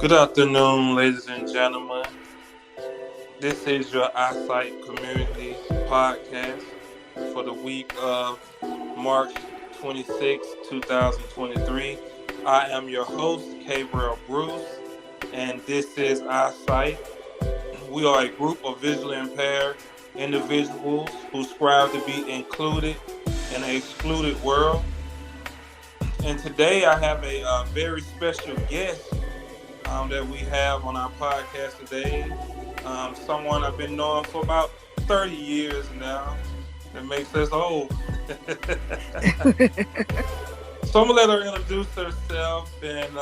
Good afternoon, ladies and gentlemen. This is your ISight Community Podcast for the week of March 26, 2023. I am your host, Gabriel Bruce, and this is ISight. We are a group of visually impaired individuals who strive to be included in an excluded world. And today I have a very special guest that we have on our podcast today. Someone I've been knowing for about 30 years now. That makes us old. So I'm going to let her introduce herself and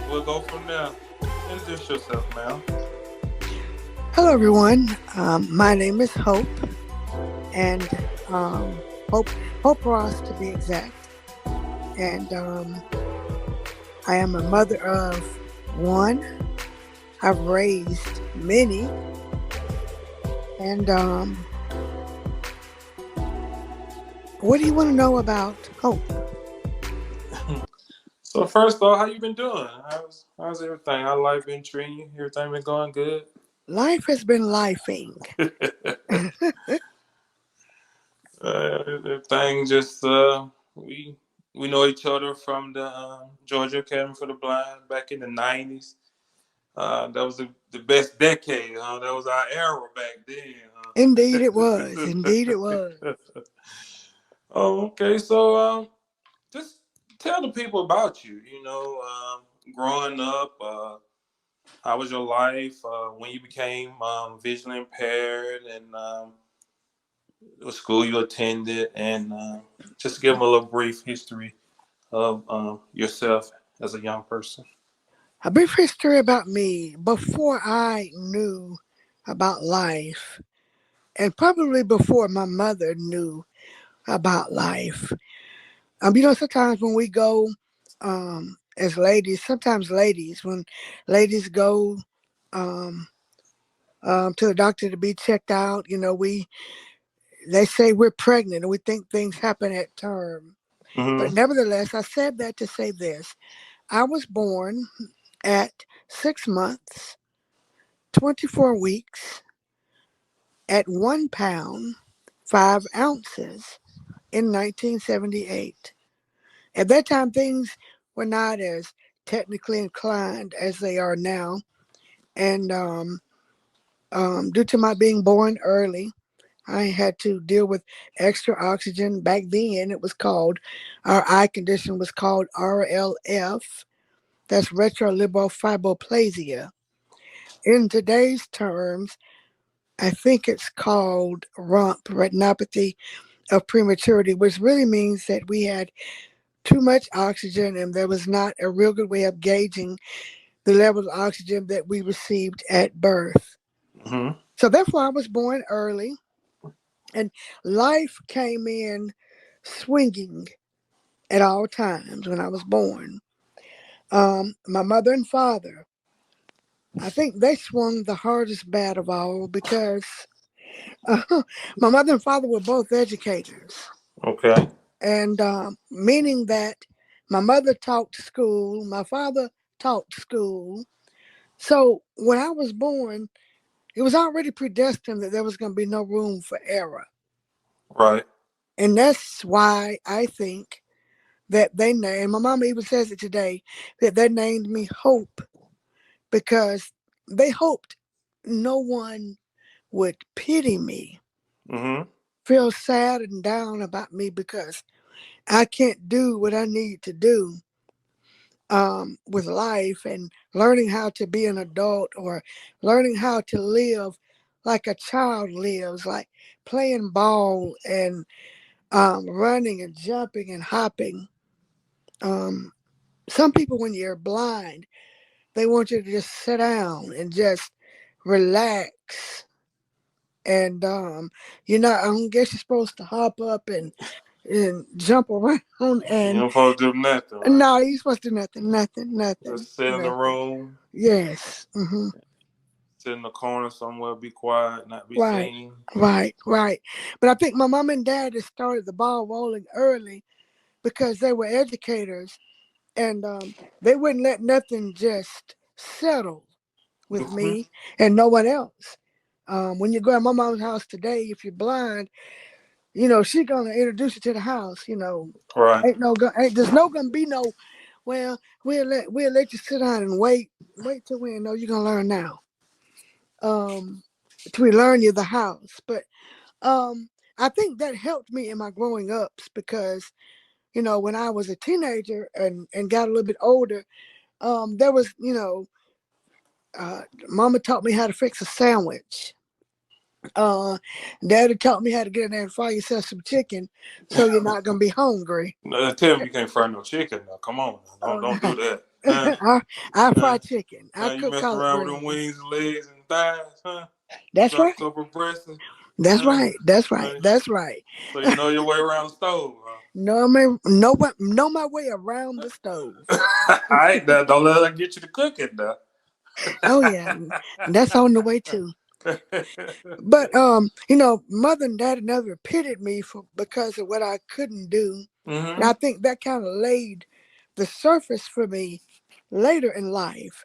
we'll go from there. Introduce yourself, ma'am. Hello, everyone. My name is Hope, and Hope Ross to be exact. And I am a mother of one. I've raised many, and what do you want to know about Hope? So first off, how you been doing? How's everything? How life been treating you? Everything been going good? Life has been lifing. Everything just we know each other from the Georgia Academy for the Blind back in the 90s. That was the best decade. That was our era back then. Indeed it was. Indeed it was. Oh, okay. So just tell the people about you. Growing up, how was your life when you became visually impaired, and what school you attended, and just give them a little brief history of yourself as a young person. A brief history about me. Before I knew about life, and probably before my mother knew about life. Sometimes when we go as ladies, when ladies go to the doctor to be checked out, they say we're pregnant and we think things happen at term. Mm-hmm. But nevertheless, I said that to say this. I was born at 6 months, 24 weeks, at 1 pound, 5 ounces in 1978. At that time, things were not as technically inclined as they are now. And due to my being born early, I had to deal with extra oxygen. Back then, our eye condition was called RLF. That's retrolibofibromalacia. In today's terms, I think it's called RUMP, retinopathy of prematurity, which really means that we had too much oxygen and there was not a real good way of gauging the level of oxygen that we received at birth. Mm-hmm. So therefore I was born early and life came in swinging at all times when I was born. My mother and father, I think they swung the hardest bat of all because my mother and father were both educators. Okay. And meaning that my mother taught school, my father taught school. So when I was born, it was already predestined that there was going to be no room for error. Right. And that's why I think that they named, my mama even says it today, that they named me Hope because they hoped no one would pity me, Mm-hmm. feel sad and down about me because I can't do what I need to do with life and learning how to be an adult or learning how to live like a child lives, like playing ball and running and jumping and hopping. Some people, when you're blind, they want you to just sit down and just relax. And I don't guess you're supposed to hop up and jump around You and don't supposed to do nothing, right? no, you're supposed to do nothing. Just sit in the room. Yes. Mm-hmm. Sit in the corner somewhere, be quiet, not be Right. seen. Right. But I think my mom and dad had started the ball rolling early because they were educators and they wouldn't let nothing just settled with Mm-hmm. me and no one else. When you go to my mom's house today, if you're blind, she's gonna introduce you to the house. Right. There's no gonna be no. Well, we'll let you sit down and wait till we know you're gonna learn now. Um, till we learn you the house, but I think that helped me in my growing ups because when I was a teenager and got a little bit older, there was Mama taught me how to fix a sandwich. Uh, Daddy taught me how to get in there and fry yourself some chicken, so you're not gonna be hungry. No, tell me you can't fry no chicken now. Come on, now. Oh, Don't do that. Huh? I Huh? fry chicken. I You cook messing collard around with them greens. wings and legs and thighs, huh? That's Drop right. a couple of breasts, That's huh? right. That's right. Huh? That's right. So you know your way around the stove, Know my way around the stove. huh? All right, now don't let her get you to cooking now. Oh yeah, that's on the way too. But mother and daddy never pitied me for because of what I couldn't do, and Mm-hmm. I think that kind of laid the surface for me later in life.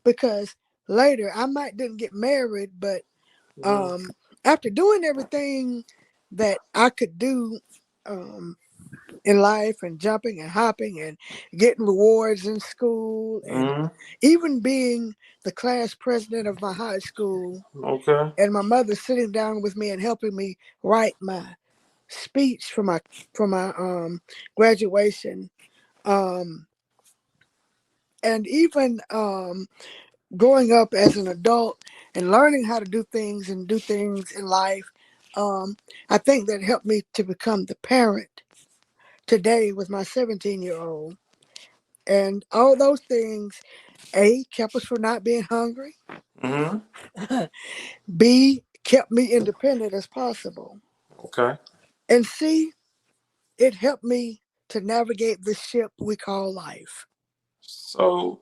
Because later I might didn't get married, but Mm-hmm. um, after doing everything that I could do um, in life and jumping and hopping and getting rewards in school and Mm-hmm. even being the class president of my high school Okay. and my mother sitting down with me and helping me write my speech for my graduation, um, and even growing up as an adult and learning how to do things and do things in life. um, I think that helped me to become the parent today with my 17-year-old, and all those things. A, kept us from not being hungry. Mm-hmm. B, kept me independent as possible. Okay. And C, it helped me to navigate the ship we call life. So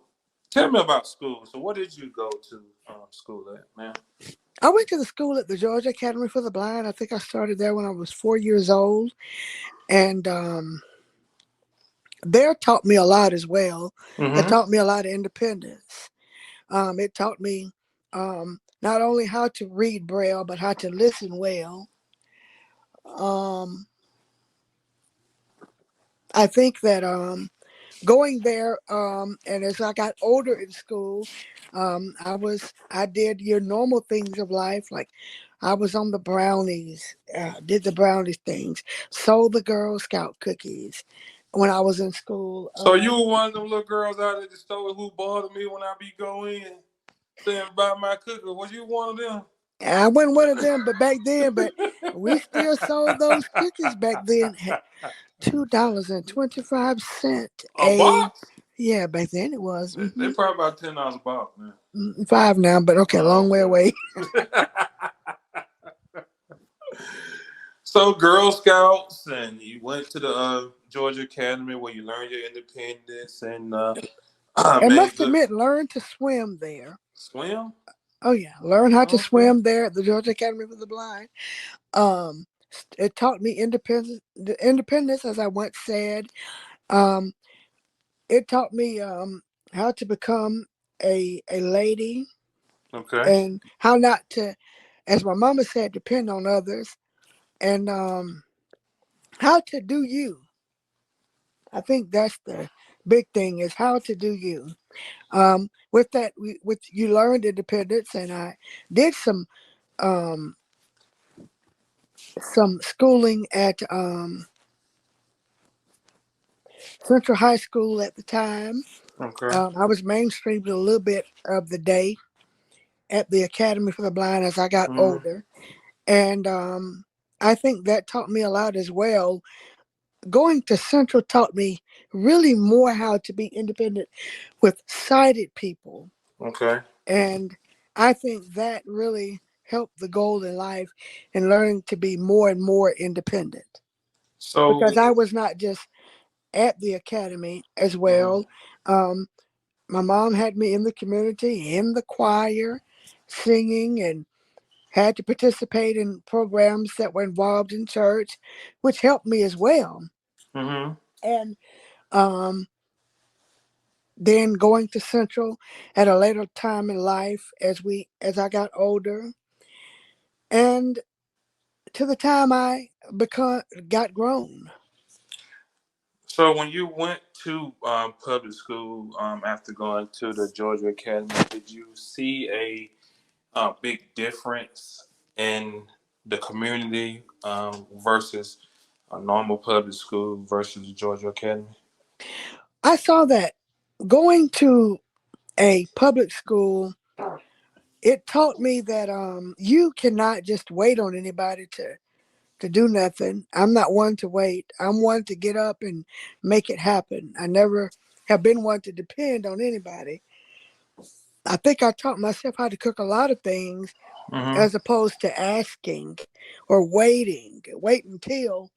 tell me about school. So what did you go to school at, man? I went to the school at the Georgia Academy for the Blind. I think I started there when I was 4 years old. And there taught me a lot as well. It Mm-hmm. taught me a lot of independence. It taught me not only how to read Braille, but how to listen well. Um, I think that going there, and as I got older in school, I did your normal things of life, like I was on the brownies, did the brownies things, sold the Girl Scout cookies when I was in school. So you were one of them little girls out at the store who bothered me when I be going saying about my cookie. Was you one of them? I wasn't one of them, but back then, but we still sold those cookies back then at $2.25 A a. box? Yeah, back then it was They probably about $10 a box, man. five now, but okay, long Oh, way away. okay. So Girl Scouts, and you went to the Georgia Academy where you learned your independence and I made must good admit, learn to swim there. swim. Oh yeah, learn how to Okay. swim there at the Georgia Academy for the Blind. Um, it taught me independence, as I once said. Um, it taught me how to become a lady Okay. and how not to, as my mama said, depend on others, and how to do you. I think that's the big thing is how to do you. With that, with you learned independence, and I did um, some schooling at Central High School at the time. Okay. I was mainstreamed a little bit of the day at the Academy for the Blind as I got Mm-hmm. older, and I think that taught me a lot as well. Going to Central taught me really more how to be independent with sighted people, Okay. and I think that really helped the goal in life in learning to be more and more independent because So. I was not just at the academy as Mhm. well. Um, my mom had me in the community, in the choir, singing, and had to participate in programs that were involved in church, which helped me as well. Mhm. And um, then going to Central at a later time in life as I got older, and to the time I become got grown. So when you went to public school after going to the Georgia Academy, did you see a big difference in the community versus a normal public school versus the Georgia Academy? I saw that going to a public school, it taught me that you cannot just wait on anybody to do nothing. I'm not one to wait. I'm one to get up and make it happen. I never have been one to depend on anybody. I think I taught myself how to cook a lot of things Mm-hmm. as opposed to asking or wait until.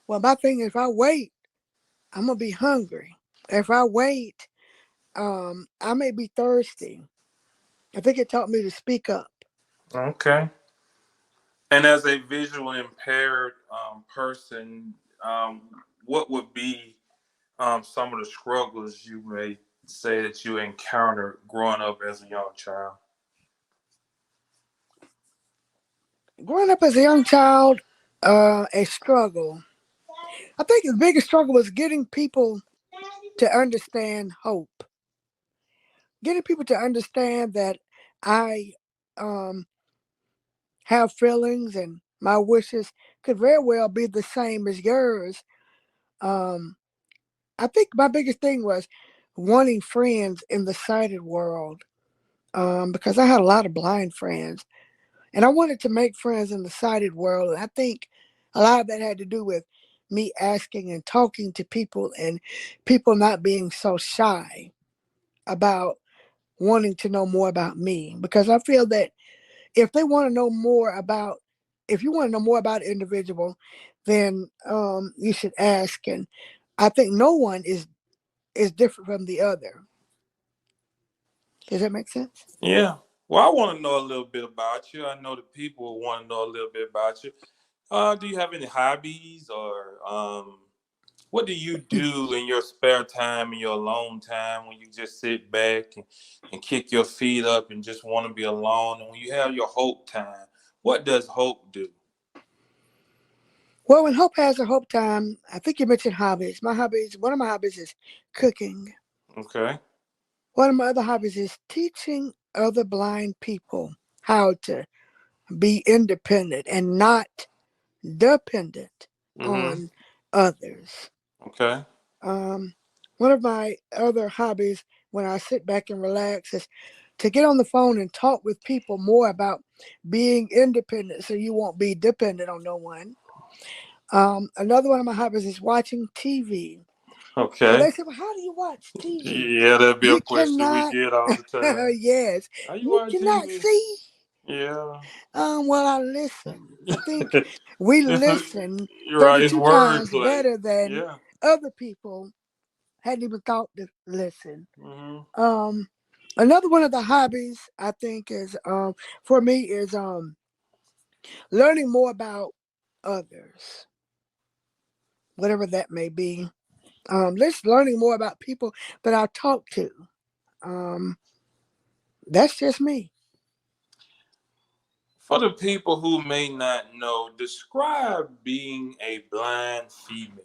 Well, my thing is, if I wait, I'm gonna be hungry. If I wait, I may be thirsty. I think it taught me to speak up. Okay. And as a visually impaired person, what would be some of the struggles you may say that you encountered growing up as a young child? Growing up as a young child, a struggle. I think the biggest struggle was getting people to understand hope, getting people to understand that I um, have feelings and my wishes could very well be the same as yours. Um, I think my biggest thing was wanting friends in the sighted world, because I had a lot of blind friends and I wanted to make friends in the sighted world. And I think a lot of that had to do with me asking and talking to people and people not being so shy about wanting to know more about me. Because I feel that if they want to know more about, if you want to know more about an individual, then you should ask. And I think no one is different from the other. Does that make sense? Yeah. Well, I want to know a little bit about you. I know the people want to know a little bit about you. Do you have any hobbies or what do you do in your spare time, in your alone time, when you just sit back and kick your feet up and just want to be alone? And when you have your hope time, what does hope do? Well, when Hope has a Hope time, I think you mentioned hobbies. One of my hobbies is cooking. Okay. One of my other hobbies is teaching other blind people how to be independent and not dependent Mm-hmm. on others. Okay. Um, One of my other hobbies when I sit back and relax is to get on the phone and talk with people more about being independent so you won't be dependent on no one. Another one of my hobbies is watching TV. Well, Okay. they say, well, how do you watch TV? Yeah, that'd be a You question we cannot, get all the time. yes, How you you watch cannot TV? see. Yeah. Well, I listen. I think we It's a, listen you're right. It's 32 times wordplay. better than Yeah. other people hadn't even thought to listen. Mm-hmm. Um, Another one of the hobbies I think is for me is learning more about others, whatever that may be. Just learning more about people that I talk to. Um, that's just me. For the people who may not know, describe being a blind female.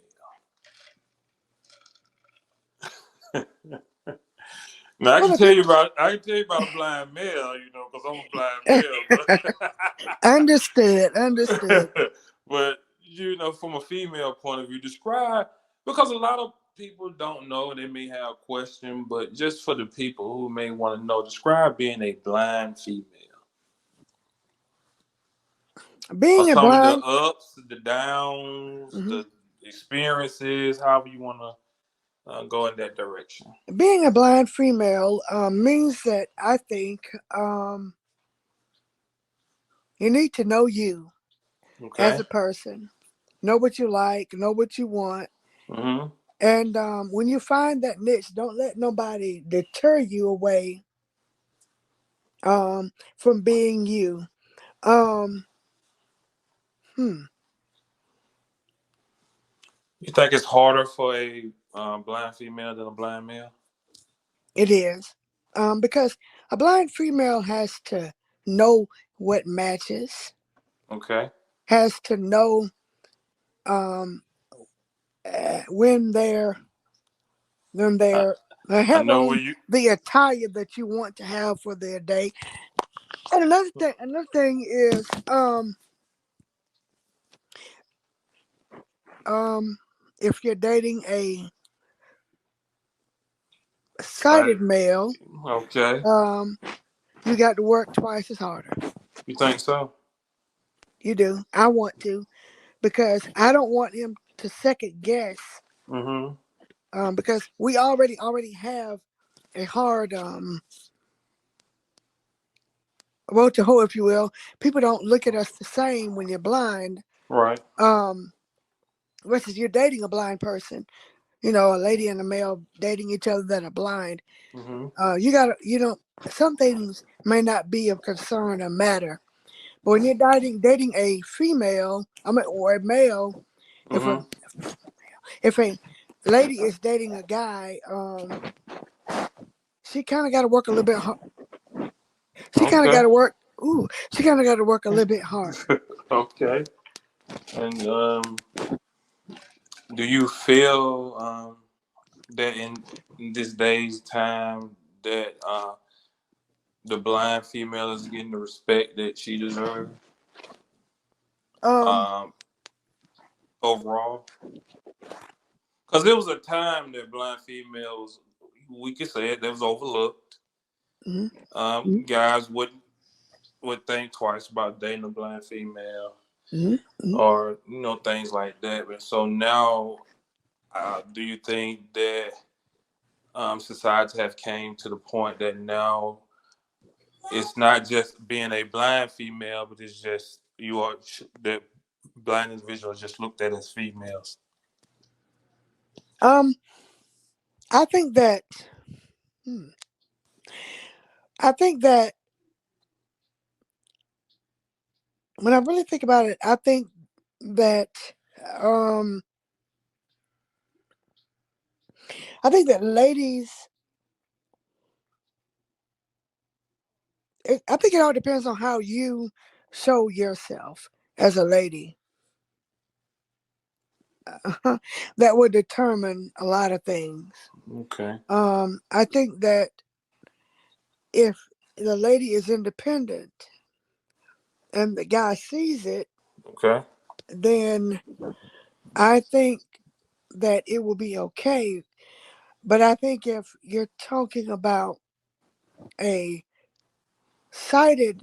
Now Well, the I can tell you about a blind male, because I'm a blind male, understood, understood. but from a female point of view, describe because a lot of people don't know, they may have a question, but just for the people who may want to know, describe being a blind female. Or Being a some of the blind, ups, the downs, mhm. the experiences, however you want to go in that direction. Being a blind female means that I think you need to know you as Okay. a person, know what you like, know what you want, Mm-hmm. and when you find that niche, don't let nobody deter you away from being you. Um, hmm. You think it's harder for a blind female than a blind male? It is. Because a blind female has to know what matches, Okay. has to know um, when I, they're I have know where on you. the attire that you want to have for their day. And another thing is um, if you're dating a sighted Sighted. male, Okay. um, you got to work twice as harder. You think so? You do. I want to because I don't want him to second guess. Mm-hmm. Because we already have a hard road to hoe, if you will. People don't look at us the same when you're blind. Right. Um, versus you're dating a blind person. You know, a lady and a male dating each other that are blind. Mm-hmm. You gotta, some things may not be of concern or matter. But when you're dating a female, or a male, if a Mm-hmm. if a lady is dating a guy, she kind of got to work a little bit. She kind of got Okay. to work. Ooh, she kind of got to work a little bit harder. Okay. And do you feel that in this day's time that the blind female is getting the respect that she deserves Um, um, overall? Because there was a time that blind females, we could say it, that was overlooked. mhm, mhm, Guys would think twice about dating a blind female, mhm, mhm. or things like that. And so now, do you think that society have came to the point that now it's not just being a blind female, but it's just you are that blind individuals just looked at as females? um, I think that. hmm, I think that when I really think about it, I think that um, I think that ladies. I think it all depends on how you show yourself as a lady. That would determine a lot of things. Okay. I think that if the lady is independent and the guy sees it, Okay. then I think that it will be okay. But I think if you're talking about a sighted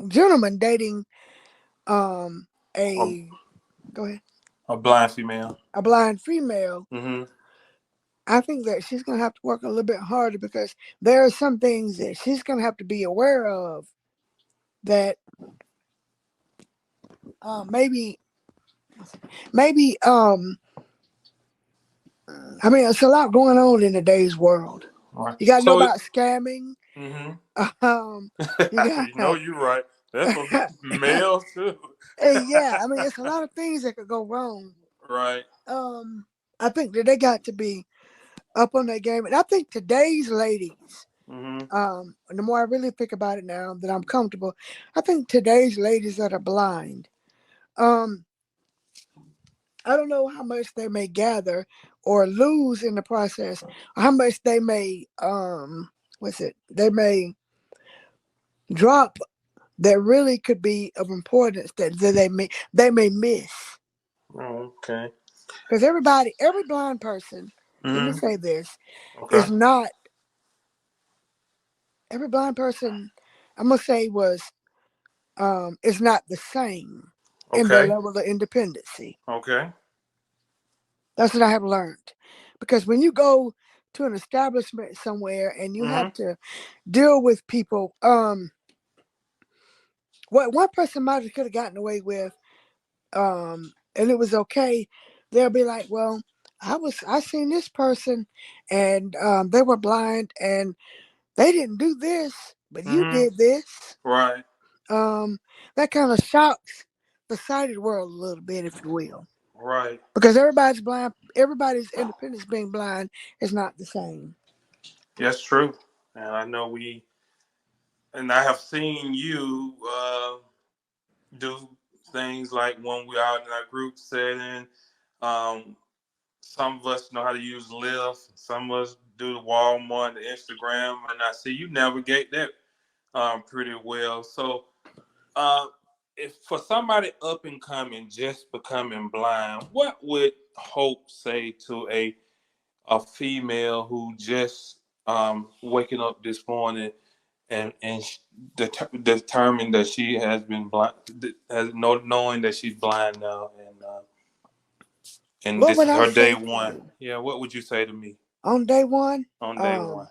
gentleman dating um A, a go ahead a blind female. a blind female, Mm-hmm. I think that she's gonna have to work a little bit harder because there are some things that she's gonna have to be aware of that maybe maybe I mean it's a lot going on in today's world. All right. You gotta know So, about scamming. mm-hmm. Um you got You know you're right. That's for males too. yeah, I mean it's a lot of things that could go wrong. Right. Um I think that they got to be up on their game. And I think today's ladies, Mm-hmm. the more I really think about it now that I'm comfortable, I think today's ladies that are blind, um, I don't know how much they may gather or lose in the process, or how much they may they may drop that really could be of importance that they may miss. Oh, okay. Because every blind person, let me Mm-hmm. say this, Okay. is not every blind person I'm gonna say was is not the same in their Okay. level of independency. Okay. That's what I have learned. Because when you go to an establishment somewhere and you Mm-hmm. have to deal with people, what one person might have could have gotten away with, and it was okay, they'll be like, well, I seen this person and they were blind and they didn't do this, but you Mm-hmm. did this. Right. Um, that kind of shocks the sighted world a little bit, if you will. Right. Because everybody's blind, everybody's independence being blind is not the same. That's true. And I know and I have seen you do things like when we're out in our group setting. Um, some of us know how to use Lyft. Some of us do the Walmart, the Instagram, and I see you navigate that pretty well. So, uh, if for somebody up and coming, just becoming blind, what would Hope say to a female who just waking up this morning and determined that she has been blind, knowing that she's blind now, and What this would is I her day say to one. you Yeah, what would you say to me on day one? on day one? Um,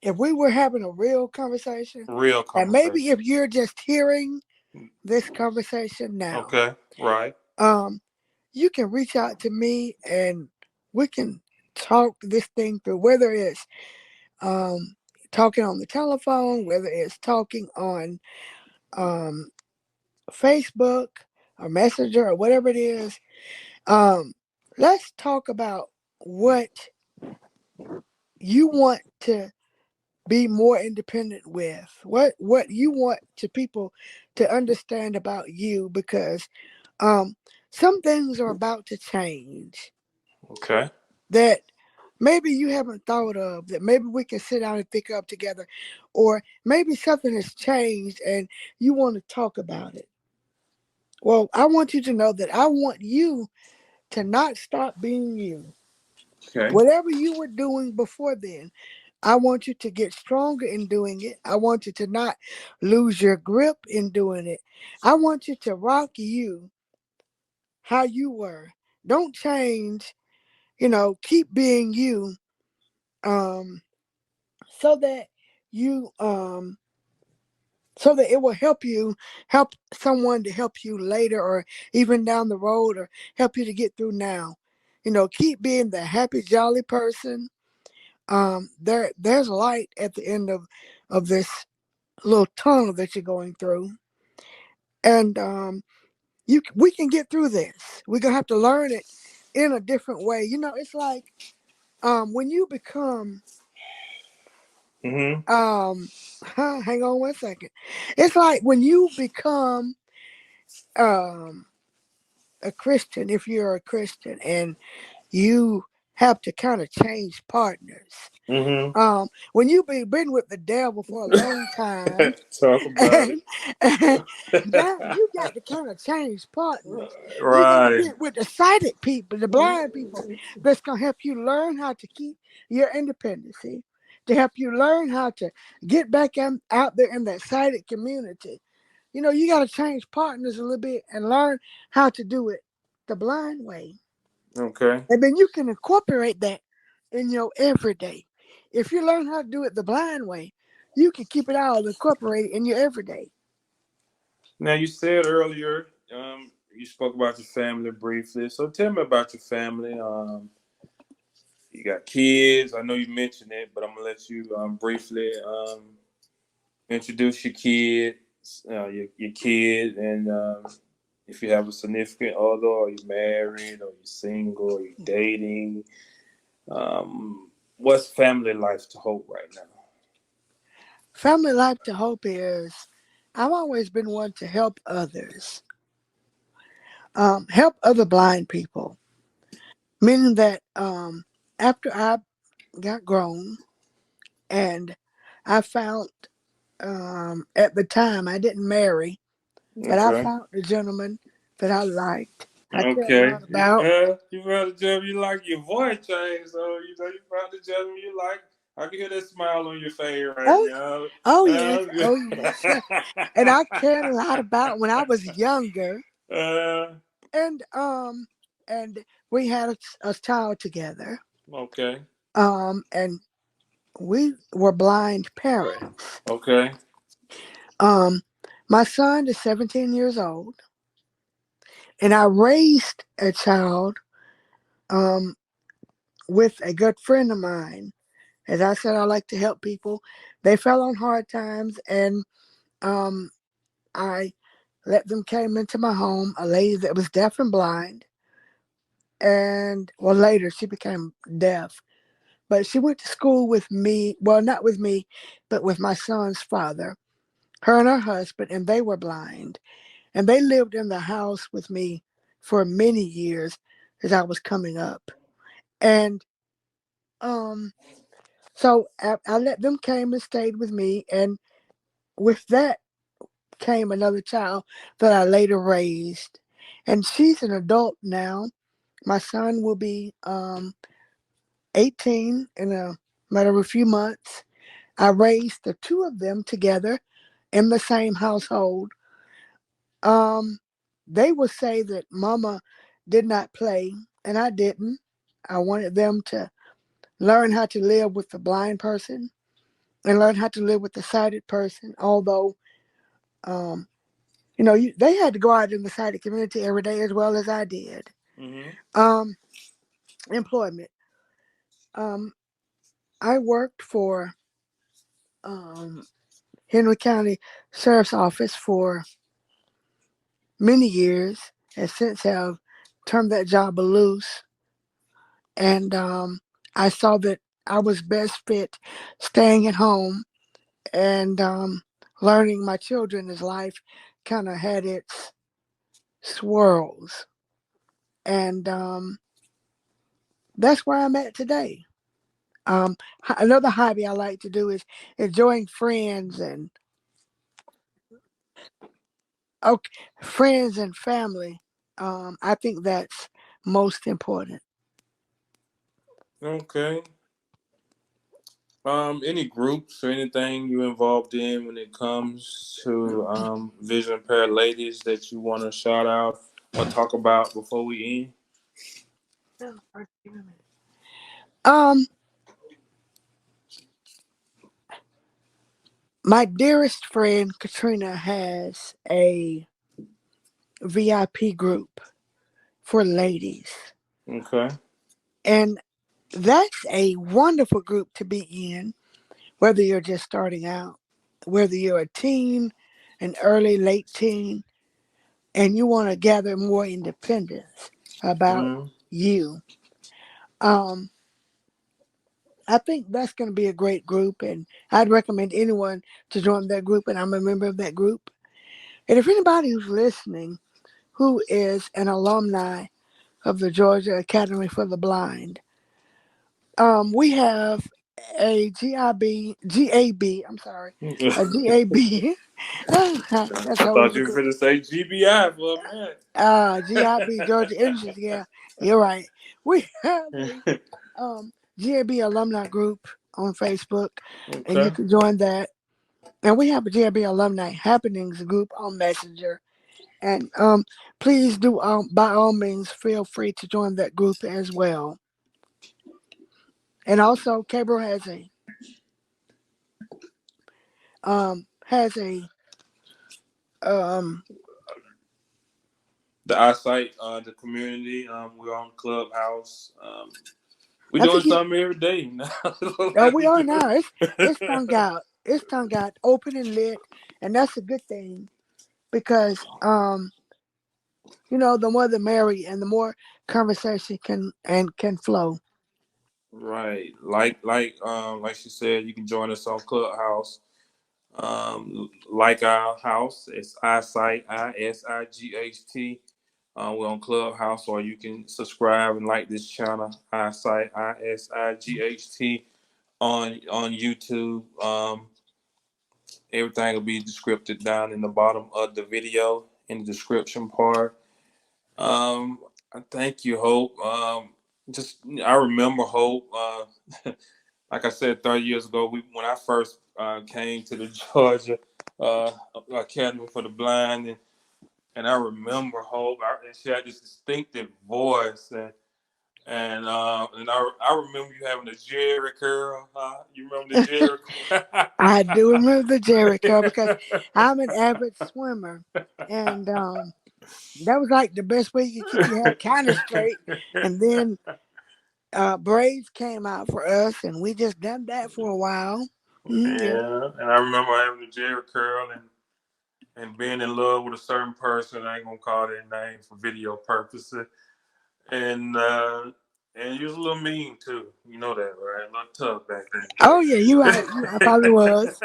if we were having a real conversation, Real and maybe conversation. if you're just hearing this conversation now, Okay, right. um, you can reach out to me and we can talk this thing through, whether it's um, talking on the telephone, whether it's talking on um, Facebook or Messenger or whatever it is. Um, let's talk about what you want to be more independent with, what you want to people to understand about you, because um, some things are about to change Okay, that maybe you haven't thought of, that maybe we can sit down and think up together, or maybe something has changed and you want to talk about it. Well, I want you to know that I want you to not stop being you. okay, Whatever you were doing before then, I want you to get stronger in doing it. I want you to not lose your grip in doing it. I want you to rock you how you were. Don't change, keep being you. Um, so that you so that it will help someone to help you later, or even down the road, or help you to get through now. Keep being the happy jolly person. There's light at the end of this little tunnel that you're going through, and we can get through this. We're gonna have to learn it in a different way. It's like when you become mm-hmm, hang on one second. It's like when you become um a Christian, if you're a Christian, and you have to kind of change partners. mm-hmm. When you've been with the devil for a long time, Talk about and, and it. now you got to kind of change partners. You got to Right. get with the sighted people, the blind people, that's going to help you learn how to keep your independency, to help you learn how to get back out there in that sighted community. You got to change partners a little bit and learn how to do it the blind way. Okay. And then you can incorporate that in your everyday. If you learn how to do it the blind way, you can keep it all incorporated in your everyday. Now you said earlier, you spoke about your family briefly. So tell me about your family. You got kids. I know you mentioned it, but I'm gonna let you briefly introduce your kid, your kid, and if you have a significant other, or you're married, or you're single, or you're dating. What's family life to Hope right now? Family Life to Hope is I've always been one to help others, help other blind people. Meaning that after I got grown and I found, at the time I didn't marry, but I Okay. found a gentleman that I liked, I cared a Okay. lot about. You found a job you like. Your voice changed, so you found a job you like. I can hear that smile on your face right Oh, now. oh yes, Uh, oh yes. And I cared a lot about when I was younger, uh, and we had a child together, okay. and we were blind parents. Okay. Um, my son is 17 years old, and I raised a child um with a good friend of mine. As I said, I like to help people. They fell on hard times, and um, I let them came into my home. A lady that was deaf and blind, and well, later she became deaf, but she went to school with me. Well, not with me, but with my son's father, her and her husband, and they were blind. And they lived in the house with me for many years as I was coming up. And um, so I let them came and stayed with me. And with that came another child that I later raised. And she's an adult now. My son will be 18 in a matter of a few months. I raised the two of them together in the same household. Um, they would say that Mama did not play, and I didn't. I wanted them to learn how to live with the blind person and learn how to live with the sighted person. Although, um, they had to go out in the sighted community every day as well as I did. Mm-hmm. Um, employment. Um, I worked for um, Henry County Sheriff's Office for many years, and since have turned that job loose. And I saw that I was best fit staying at home and learning my children as life kind of had its swirls. And that's where I'm at today. Another hobby I like to do is enjoying friends and okay, friends and family. I think that's most important. Okay. Any groups or anything you involved in when it comes to vision impaired ladies that you want to shout out or talk about before we Um, my dearest friend Katrina has a VIP group for ladies, end? Okay. and that's a wonderful group to be in. Whether you're just starting out, whether you're a teen, an early late teen, and you want to gather more independence about Mm-hmm. you. Um, I think that's going to be a great group, and I'd recommend anyone to join that group, and I'm a member of that group. And if anybody who's listening who is an alumni of the Georgia Academy for the Blind, we have a I'm sorry, a GAB. That's I old thought you were school. going to say GBI for GIB, Georgia Industries. Yeah, you're right. We have a a minute. GAB alumni group on Facebook, and you Okay. can join that. And we have a GAB alumni happenings group on Messenger. And please do, by all means, feel free to join that group as well. And also, Cabro has a um. The ISight, the community, we're on Clubhouse. We're I doing think you. something every day now. Oh, Like we we are do. now. It's tongue out. It's tongue out, open and lit, and that's a good thing because the more the merry, and the more conversation can flow. Right. Like she said, you can join us on Clubhouse. Like our house, it's ISight, ISight. We're on Clubhouse, or you can subscribe and like this channel, ISight, ISight, on YouTube. Everything will be described down in the bottom of the video in the description part. I thank you, Hope. Just I remember Hope. Like I said, 30 years ago, when I first came to the Georgia uh, Academy for the Blind, and I remember Hope. And she had this distinctive voice, and I remember you having the Jerry curl. You remember the Jerry I do remember the Jericho because curl? I'm an avid swimmer, and that was like the best way you could keep your hair kind of straight. And then braids came out for us, and we just done that for a while. Yeah. Yeah, and I remember having the Jerry curl and being in love with a certain person. I ain't gonna call their name for video purposes. And And you was a little mean too. You know that, right? A little tough back in Oh yeah, you right. I probably was.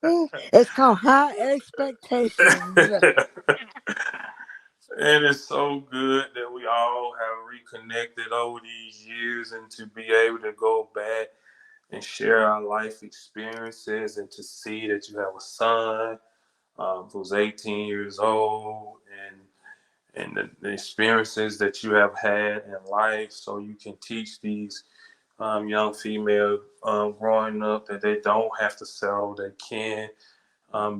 the It's called high expectations. day. And it's so good that we all have reconnected over these years and to be able to go back and share our life experiences and to see that you have a son who's 18 years old and the experiences that you have had in life so you can teach these young females growing up that they don't have to settle. They can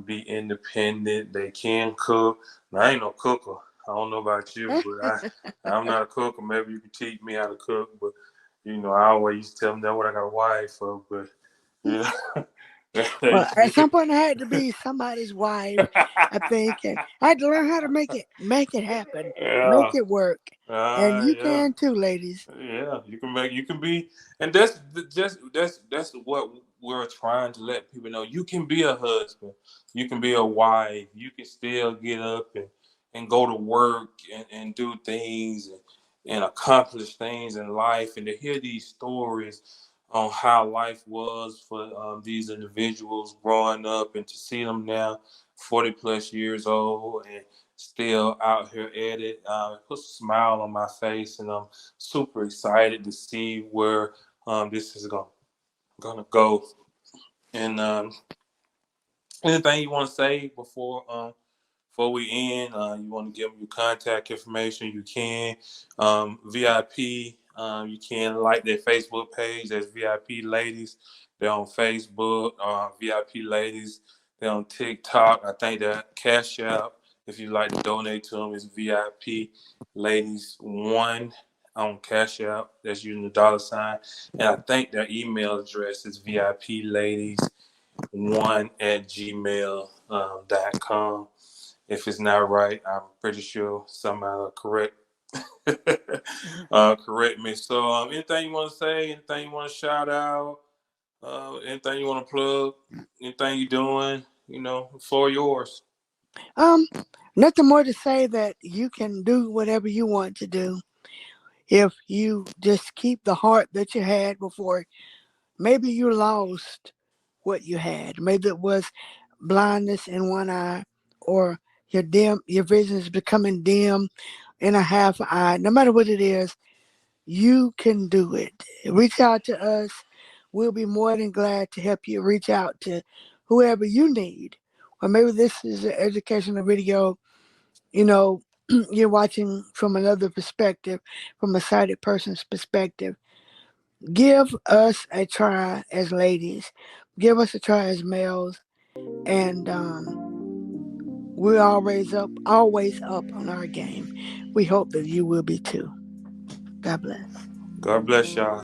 be independent. They can cook. Now, I ain't no cooker. I don't know about you, but I'm not a cooker. Maybe you can teach me how to cook. But I always used to tell them that what I got a wife for. But yeah, they Well, used to at be. some point, I had to be somebody's wife. I think, and I had to learn how to make it happen, make Yeah, it work, and you yeah. can too, ladies. Yeah, you can be, and that's what we're trying to let people know. You can be a husband, you can be a wife, you can still get up and go to work and do things and accomplish things in life, and to hear these stories on how life was for these individuals growing up, and to see them now, 40 plus years old, and still out here at it, it puts a smile on my face, and super excited to see where this is gonna go. And anything you want to say before we end? You want to give them your contact information? You can. VIP. You can like their Facebook page. That's VIP Ladies. They're on Facebook. VIP Ladies. They're on TikTok. I think that Cash App, if you'd like to donate to them, is VIP Ladies One on Cash App. That's using the dollar sign. And I think their email address is VIP Ladies one at gmail.com. If it's not right, I'm pretty sure somebody will correct me. So, anything you want to say? Anything you want to shout out? Anything you want to plug? Anything you doing? For yours. Um, Nothing more to say that you can do whatever you want to do if you just keep the heart that you had before. Maybe you lost what you had. Maybe it was blindness in one eye, or your vision is becoming dim in a half eye. No matter what it is, you can do it. Reach out to us. We'll be more than glad to help you reach out to whoever you need. Or maybe this is an educational video, you know, you're watching from another perspective, from a sighted person's perspective. Give us a try as ladies. Give us a try as males. And we're always up on our game. We hope that you will be too. God bless. God bless y'all.